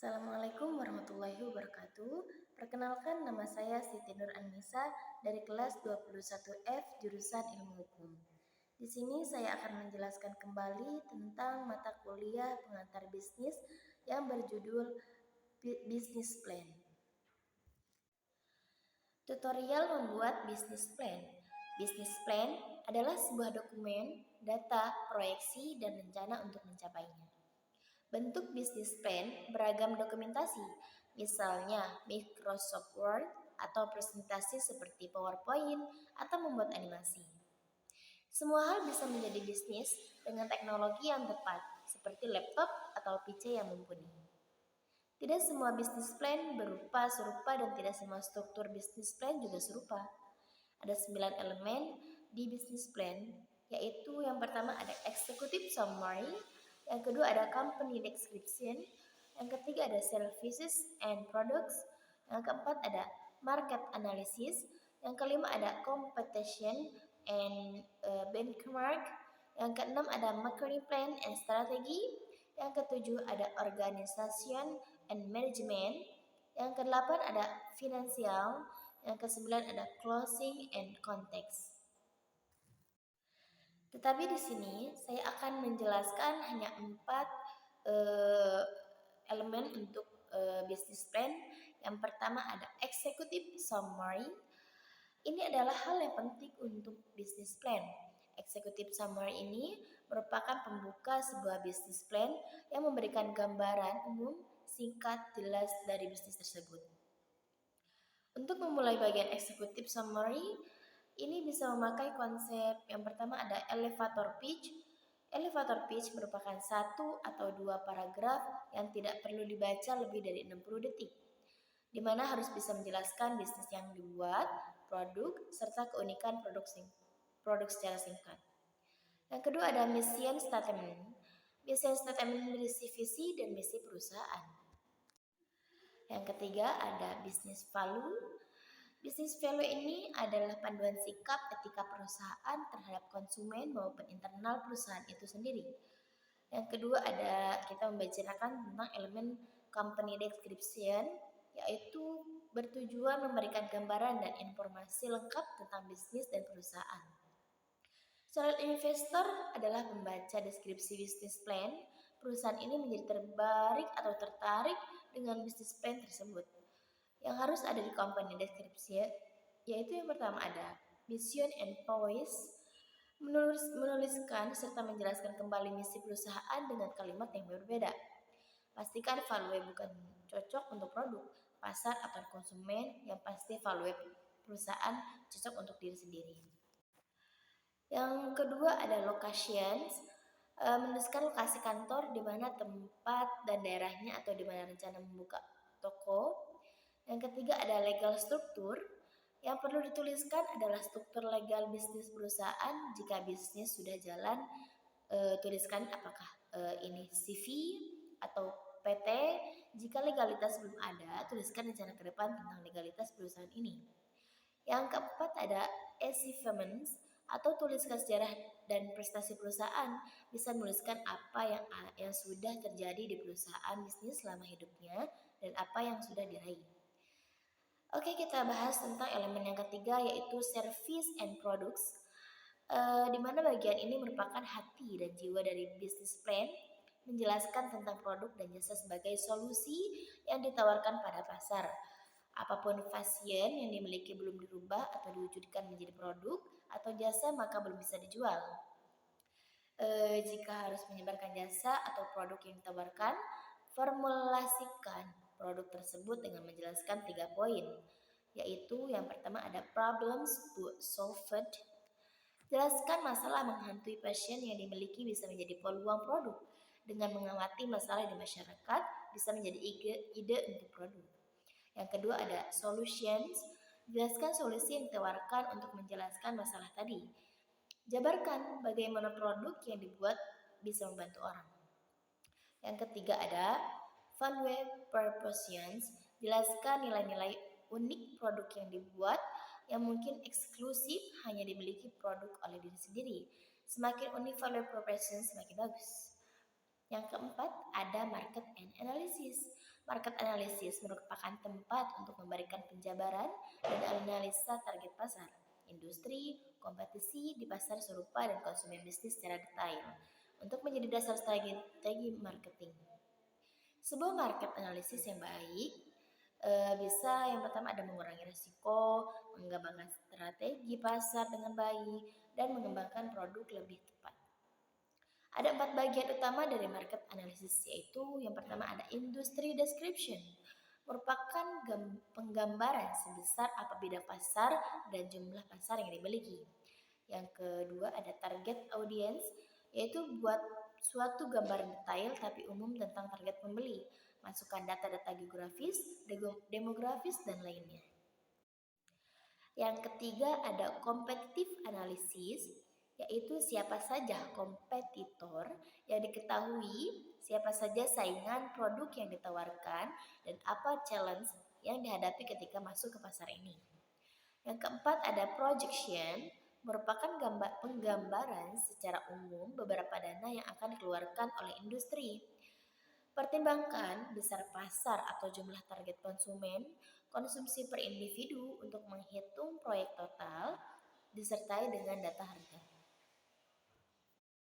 Assalamualaikum warahmatullahi wabarakatuh. Perkenalkan, nama saya Siti Nur Anissa dari kelas 21F jurusan Ilmu Hukum. Di sini saya akan menjelaskan kembali tentang mata kuliah pengantar bisnis yang berjudul Business Plan. Tutorial membuat business plan. Business plan adalah sebuah dokumen, data, proyeksi, dan rencana untuk mencapainya. Bentuk bisnis plan beragam dokumentasi, misalnya Microsoft Word atau presentasi seperti PowerPoint atau membuat animasi. Semua hal bisa menjadi bisnis dengan teknologi yang tepat, seperti laptop atau PC yang mumpuni. Tidak semua bisnis plan berupa serupa dan tidak semua struktur bisnis plan juga serupa. Ada 9 elemen di bisnis plan, yaitu yang pertama ada executive summary, yang kedua ada company description, yang ketiga ada services and products, yang keempat ada market analysis, yang kelima ada competition and benchmark, yang keenam ada marketing plan and strategy, yang ketujuh ada organization and management, yang kedelapan ada financial, yang kesembilan ada closing and context. Tetapi di sini saya akan menjelaskan hanya 4 elemen untuk business plan. Yang pertama ada executive summary. Ini adalah hal yang penting untuk business plan. Executive summary ini merupakan pembuka sebuah business plan yang memberikan gambaran umum, singkat, jelas dari bisnis tersebut. Untuk memulai bagian executive summary, ini bisa memakai konsep yang pertama ada elevator pitch. Elevator pitch merupakan 1 atau 2 paragraf yang tidak perlu dibaca lebih dari 60 detik, di mana harus bisa menjelaskan bisnis yang dibuat, produk, serta keunikan produk secara singkat. Yang kedua ada mission statement. Mission statement berisi visi dan misi perusahaan. Yang ketiga ada business value. Business value ini adalah panduan sikap etika perusahaan terhadap konsumen maupun internal perusahaan itu sendiri. Yang kedua ada kita membicarakan tentang elemen company description, yaitu bertujuan memberikan gambaran dan informasi lengkap tentang bisnis dan perusahaan. Calon investor adalah membaca deskripsi bisnis plan. Perusahaan ini menjadi tertarik dengan bisnis plan tersebut. Yang harus ada di company description, yaitu yang pertama ada mission and purpose, menuliskan serta menjelaskan kembali misi perusahaan dengan kalimat yang berbeda. Pastikan value bukan cocok untuk produk, pasar atau konsumen, yang pasti value perusahaan cocok untuk diri sendiri. Yang kedua ada locations, menuliskan lokasi kantor di mana tempat dan daerahnya atau di mana rencana membuka toko. Yang ketiga ada legal struktur. Yang perlu dituliskan adalah struktur legal bisnis perusahaan. Jika bisnis sudah jalan, tuliskan apakah ini CV atau PT. Jika legalitas belum ada, tuliskan rencana ke depan tentang legalitas perusahaan ini. Yang keempat ada achievements atau tuliskan sejarah dan prestasi perusahaan. Bisa menuliskan apa yang sudah terjadi di perusahaan bisnis selama hidupnya dan apa yang sudah diraih. Oke, kita bahas tentang elemen yang ketiga, yaitu service and products, di mana bagian ini merupakan hati dan jiwa dari business plan, menjelaskan tentang produk dan jasa sebagai solusi yang ditawarkan pada pasar. Apapun pasien yang dimiliki belum dirubah atau diwujudkan menjadi produk atau jasa, maka belum bisa dijual. Jika harus menyebarkan jasa atau produk yang ditawarkan, formulasikan produk tersebut dengan menjelaskan 3 poin, yaitu yang pertama ada problems solved. Jelaskan masalah menghantui pasien yang dimiliki bisa menjadi peluang produk. Dengan mengamati masalah di masyarakat bisa menjadi ide untuk produk. Yang kedua ada solutions. Jelaskan solusi yang ditawarkan untuk menjelaskan masalah tadi. Jabarkan bagaimana produk yang dibuat bisa membantu orang. Yang ketiga ada value propositions. Jelaskan nilai-nilai unik produk yang dibuat yang mungkin eksklusif hanya dimiliki produk oleh diri sendiri. Semakin unik value propositions semakin bagus. Yang keempat, ada market and analysis. Market analysis merupakan tempat untuk memberikan penjabaran dan analisa target pasar, industri, kompetisi di pasar serupa dan konsumen bisnis secara detail untuk menjadi dasar strategi marketing. Sebuah market analysis yang baik bisa yang pertama ada mengurangi risiko, mengembangkan strategi pasar dengan baik, dan mengembangkan produk lebih tepat. Ada 4 bagian utama dari market analysis, yaitu yang pertama ada industry description, merupakan penggambaran sebesar apa bidang pasar dan jumlah pasar yang dimiliki. Yang kedua ada target audience, yaitu buat suatu gambaran detail tapi umum tentang target pembeli, masukkan data-data geografis, demografis, dan lainnya. Yang ketiga ada competitive analysis, yaitu siapa saja kompetitor yang diketahui, siapa saja saingan produk yang ditawarkan, dan apa challenge yang dihadapi ketika masuk ke pasar ini. Yang keempat ada projection, merupakan penggambaran secara umum beberapa dana yang akan dikeluarkan oleh industri. Pertimbangkan besar pasar atau jumlah target konsumen, konsumsi per individu untuk menghitung proyek total, disertai dengan data harga.